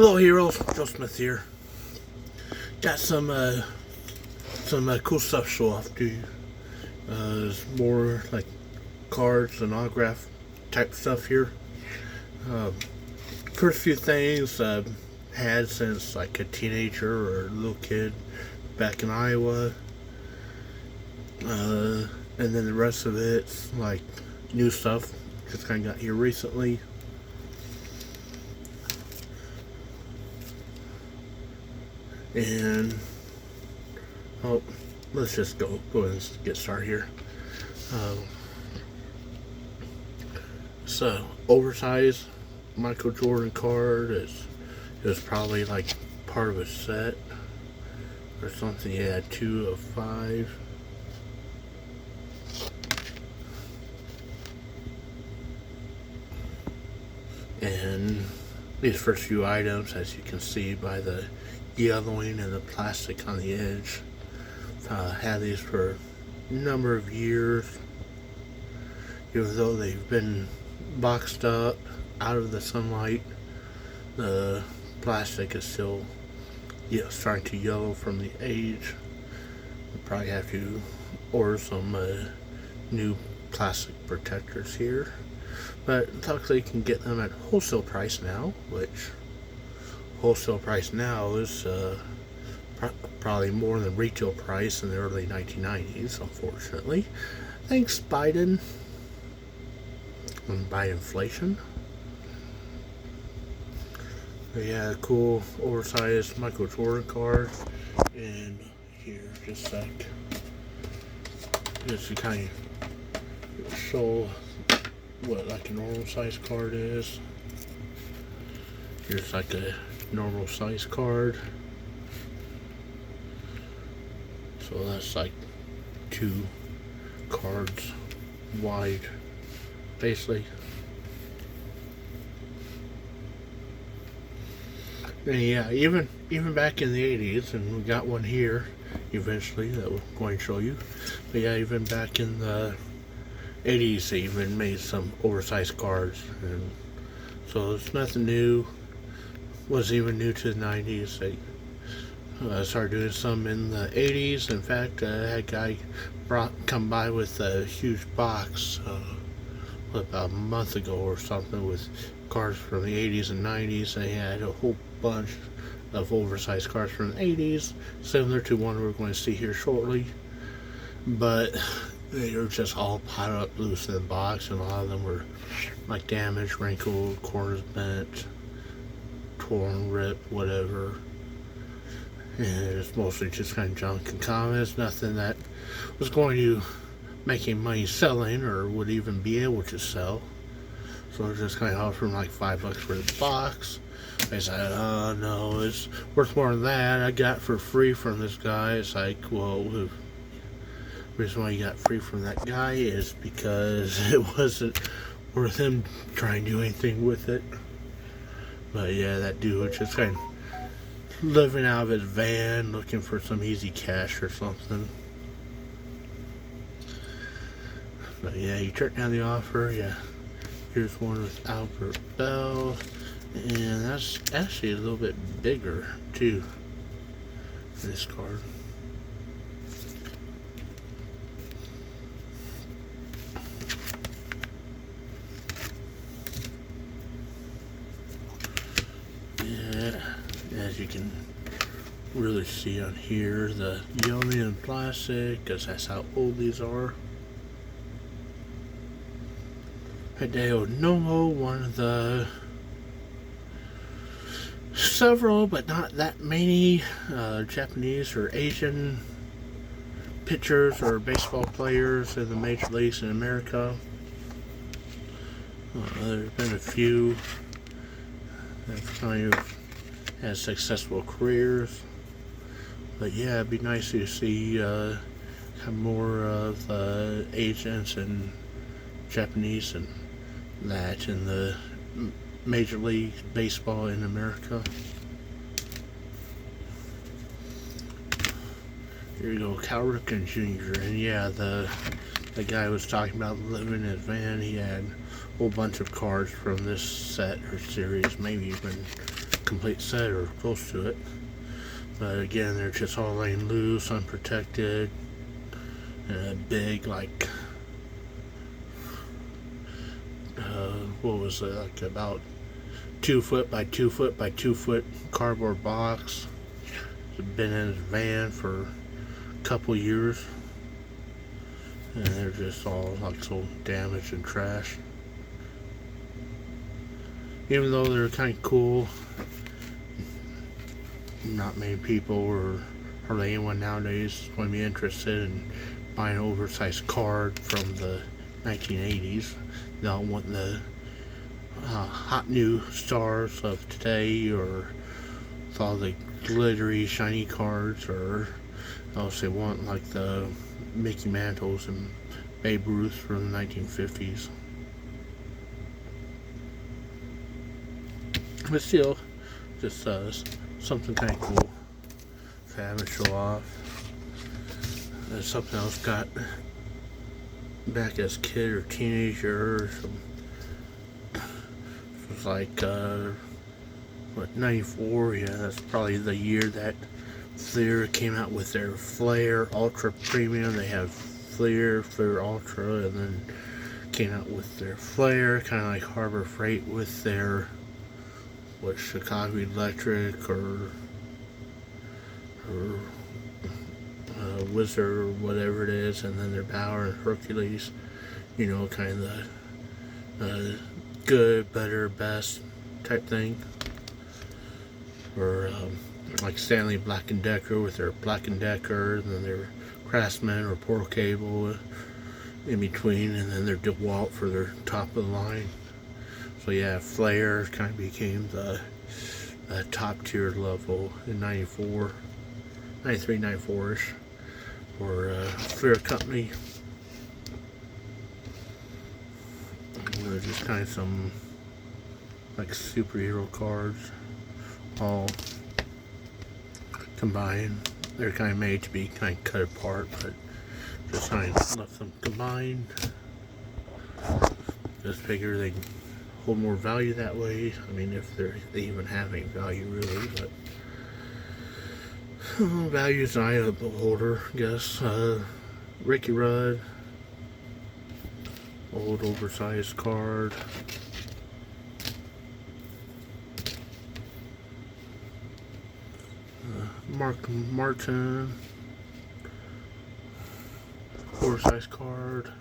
Hello, heroes. Joe Smith here. Got some cool stuff to show off to you. There's more like cards and autograph type stuff here. First few things I've had since like a teenager or a little kid back in Iowa. And then the rest of it's like new stuff. Just kind of got here recently. And let's just go ahead and get started here. So oversized Michael Jordan card. It was probably like part of a set or something. Yeah, 2 of 5. And these first few items, as you can see by the yellowing and the plastic on the edge, had these for a number of years. Even though they've been boxed up out of the sunlight, the plastic is still starting to yellow from the age. We'll probably have to order some new plastic protectors here. But luckily you can get them at wholesale price now, which wholesale price now is probably more than retail price in the early 1990s, unfortunately. Thanks, Biden. And by inflation. But yeah, cool oversized Michael Jordan card. And here, just like, just to kind of show what like a normal size card is. Here's like a normal size card. So that's like 2 cards wide, basically. And yeah, even back in the 80s, and we got one here eventually that we're going to show you. But yeah, even back in the 80s, they even made some oversized cards, and so it's nothing new. Was even new to the 90s. They started doing some in the 80s. In fact, I had a guy come by with a huge box about a month ago or something with cards from the 80s and 90s. They had a whole bunch of oversized cards from the 80s, similar to one we're going to see here shortly, but they were just all piled up loose in the box, and a lot of them were like damaged, wrinkled, corners bent, torn, ripped, whatever. And it's mostly just kind of junk and comments, nothing that was going to make any money selling or would even be able to sell. So it's just kind of offering like $5 for the box. I said, oh no, it's worth more than that. I got for free from this guy. It's like, well, the reason why you got free from that guy is because it wasn't worth him trying to do anything with it. But yeah, that dude was just kind of living out of his van, looking for some easy cash or something. But yeah, you turn down the offer. Yeah, here's one with Albert Bell, and that's actually a little bit bigger too, this card. Yeah, as you can really see on here, the yellowing and plastic, because that's how old these are. Hideo Nomo, one of the several, but not that many, Japanese or Asian pitchers or baseball players in the major leagues in America. There's been a few that kind of had successful careers, but yeah, it'd be nice to see more of Asians and Japanese and that in the Major League Baseball in America. Here you go, Cal Ripken Jr. And yeah, the guy was talking about living in his van. He had a whole bunch of cards from this set or series, maybe even a complete set or close to it. But again, they're just all laying loose, unprotected, big, like, what was it, like about 2 foot by 2 foot by 2 foot cardboard box. It's been in his van for a couple years, and they're just all like so damaged and trash. Even though they're kind of cool, not many people or hardly anyone nowadays is going to be interested in buying an oversized card from the 1980s. They all want the hot new stars of today, or with all the glittery, shiny cards, or else they want like the Mickey Mantles and Babe Ruth from the 1950s. But still, just something kind of cool to have and show off. There's something else got back as a kid or teenager. It was like, 94? Yeah, that's probably the year that Fleer came out with their Flair Ultra Premium. They have Fleer Ultra, and then came out with their Flair, kind of like Harbor Freight with their Chicago Electric or Wizard or whatever it is, and then their Bauer and Hercules, you know, kind of the good, better, best type thing. Or like Stanley Black & Decker with their Black & Decker, and then their Craftsman or Portal Cable in between, and then their DeWalt for their top of the line. So yeah, Flair kind of became the top tier level in 94, 93, 94-ish for Fleer Company. Just kind of some like superhero cards all combined. They're kind of made to be kind of cut apart, but just kind of left them combined. Just figure they hold more value that way. I mean, if they even have any value really, but value's an eye of the beholder, I guess. Ricky Rudd, old oversized card. Mark Martin, oversized card.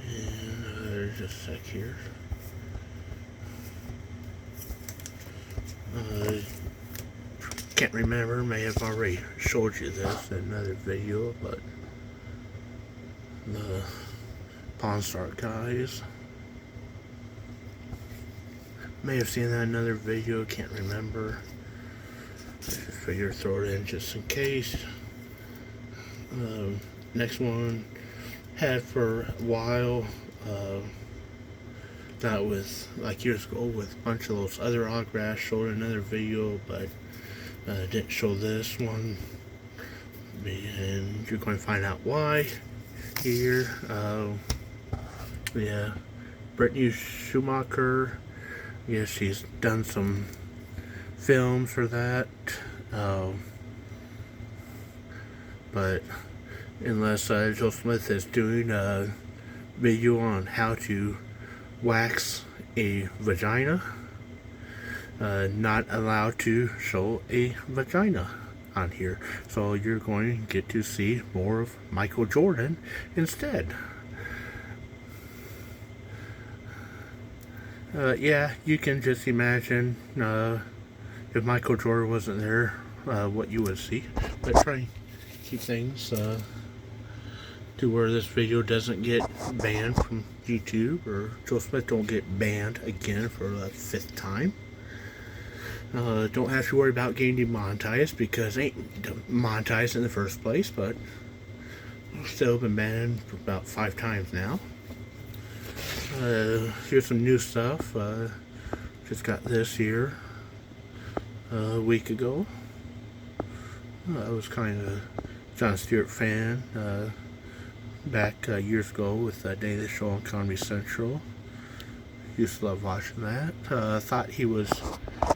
And just a sec here. Can't remember, may have already showed you this in another video, but the Pawn Stars guys. May have seen that in another video, can't remember. I just figured throw it in just in case. Next one had for a while. That was like years ago with a bunch of those other autographs. Showed in another video, but didn't show this one. And you're going to find out why here. Yeah, Brittany Schumacher. Yeah, she's done some films for that. But unless Joe Smith is doing a video on how to wax a vagina, not allowed to show a vagina on here. So you're going to get to see more of Michael Jordan instead. Yeah, you can just imagine if Michael Jordan wasn't there, what you would see. But try and keep things to where this video doesn't get banned from YouTube, or Joe Smith don't get banned again for the 5th time. Don't have to worry about getting demonetized, because it ain't demonetized in the first place, but still been banned for about 5 times now. Here's some new stuff. Just got this here a week ago. I was kind of a Jon Stewart fan. back years ago with the Daily Show on Comedy Central. Used to love watching that. Thought he was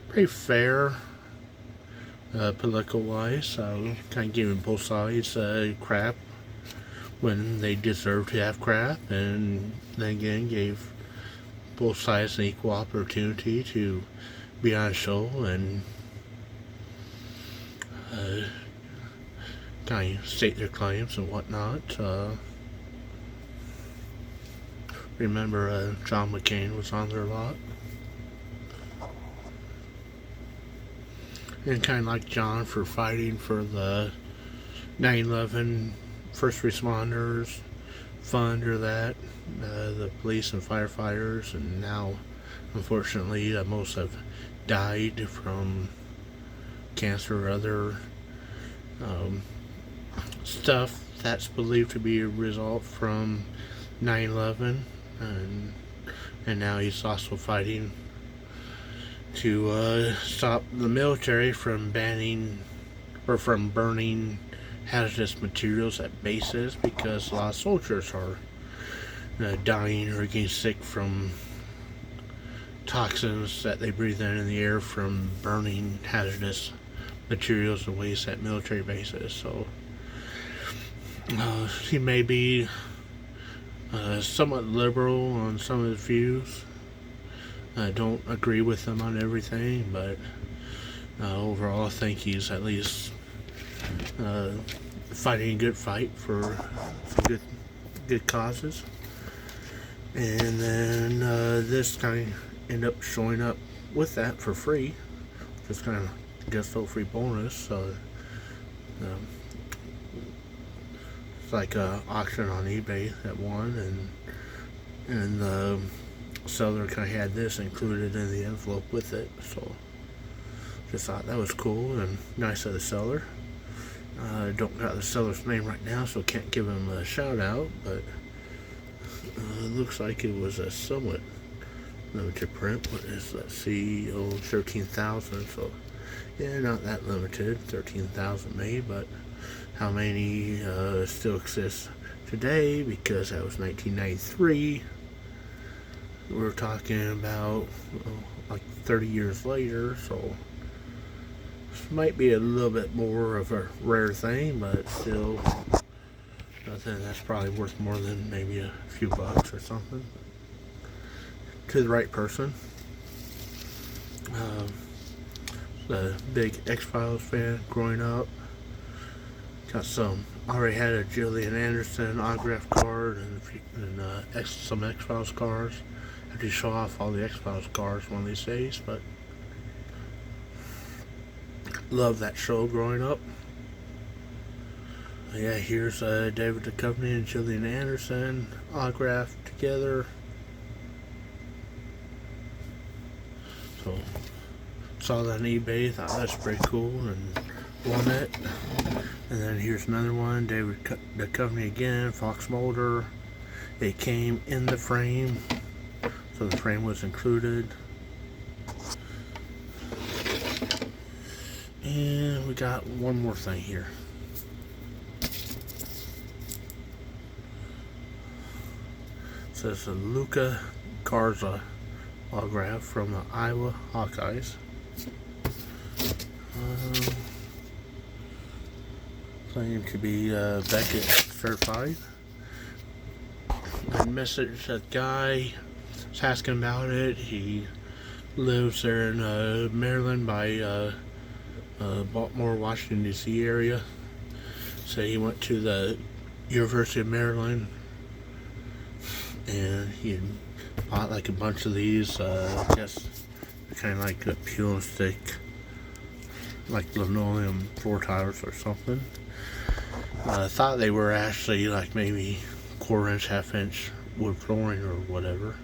pretty fair, political wise. Kind of giving both sides crap when they deserve to have crap, and then again gave both sides an equal opportunity to be on a show and kind of state their claims and whatnot. Remember John McCain was on there a lot. And kind of like John for fighting for the 9/11 first responders fund or that, the police and firefighters, and now unfortunately most have died from cancer or other stuff that's believed to be a result from 9/11, and now he's also fighting to stop the military from banning or from burning hazardous materials at bases, because a lot of soldiers are dying or getting sick from toxins that they breathe in the air from burning hazardous materials and waste at military bases. So he may be somewhat liberal on some of his views. I don't agree with him on everything, but overall I think he's at least fighting a good fight for good causes. And then this kind of end up showing up with that for free, just kind of just a free bonus. So it's like a auction on eBay that won, and the seller kind of had this included in the envelope with it. So just thought that was cool and nice of the seller. I don't got the seller's name right now, so can't give him a shout out, but it looks like it was a somewhat limited print. What is, let's see, 13,000. So yeah, not that limited, 13,000 made, but how many still exist today? Because that was 1993. We're talking about like 30 years later, so this might be a little bit more of a rare thing, but still nothing that's probably worth more than maybe a few bucks or something to the right person. A big X-Files fan growing up. Got already had a Gillian Anderson autograph card and some X-Files cards. I have to show off all the X-Files cards one of these days, but love that show growing up. Yeah, here's David Duchovny and Gillian Anderson autographed together. So saw that on eBay, thought that's pretty cool, and won it. And then here's another one, David Duchovny again, Fox Mulder. It came in the frame, so the frame was included. And we got one more thing here. It says a Luka Garza autograph from the Iowa Hawkeyes. Claimed to be Beckett certified. I messaged that guy, was asking about it. He lives there in Maryland by Baltimore, Washington, D.C. area. So he went to the University of Maryland and he bought like a bunch of these, I guess kind of like a peel and stick, like linoleum floor tiles or something. I thought they were actually like maybe 1/4 inch, 1/2 inch wood flooring or whatever.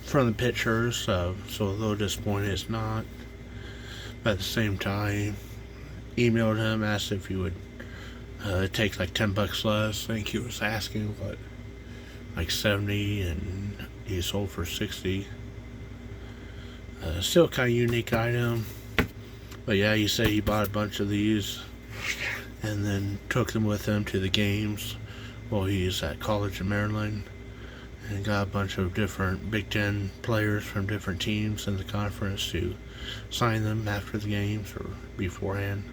From the pictures, so a little disappointed it's not. But at the same time, emailed him, asked if he would take like $10 less. I think he was asking, but like 70, and he sold for 60. Still kind of unique item, but yeah, he said he bought a bunch of these and then took them with him to the games well, he's at college in Maryland, and got a bunch of different Big Ten players from different teams in the conference to sign them after the games or beforehand.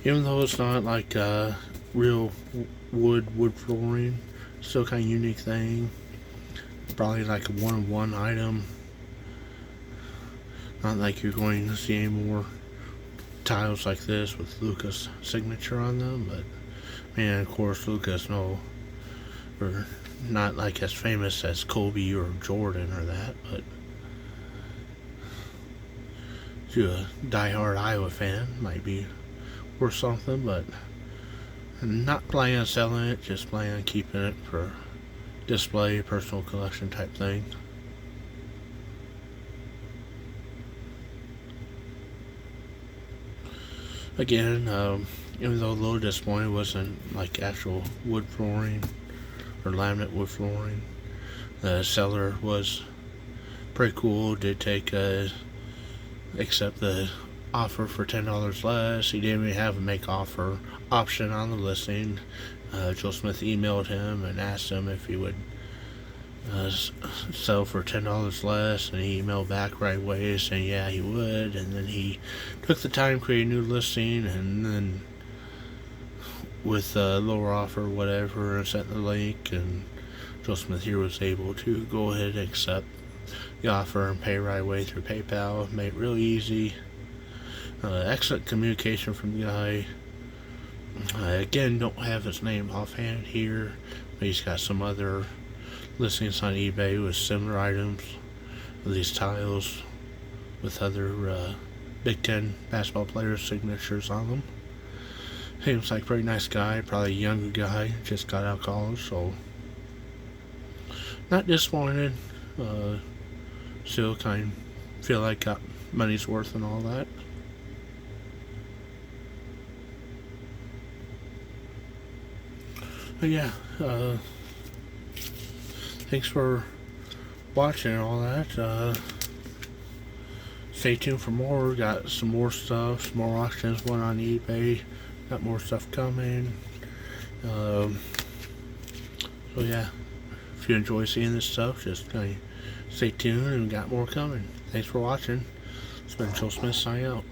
Even though it's not like real wood flooring, still kind of unique thing. Probably like a one-of-one item. Not like you're going to see any more tiles like this with Luka's signature on them, but man, of course, Luka's or not like as famous as Kobe or Jordan or that, but to a diehard Iowa fan, might be worth something, but I'm not planning on selling it, just planning on keeping it for display, personal collection type thing. Again, even though a little disappointed, it wasn't like actual wood flooring or laminate wood flooring. The seller was pretty cool. Did accept the offer for $10 less. He didn't even have a make offer option on the listing. Joe Smith emailed him and asked him if he would sell for $10 less, and he emailed back right away saying yeah he would, and then he took the time to create a new listing, and then with a lower offer whatever, and sent the link, and Joe Smith here was able to go ahead and accept the offer and pay right away through PayPal. Made it real easy. Excellent communication from the guy. Again, don't have his name offhand here, but he's got some other listings on eBay with similar items, these tiles with other Big Ten basketball players' signatures on them. Seems like a pretty nice guy, probably a younger guy, just got out of college, so not disappointed. Still kind of feel like got money's worth and all that. But yeah, thanks for watching and all that. Stay tuned for more. Got some more stuff, some more auctions, one on eBay. Got more stuff coming. So yeah, if you enjoy seeing this stuff, just kind of stay tuned, and we got more coming. Thanks for watching. It's been Joe Smith signing out.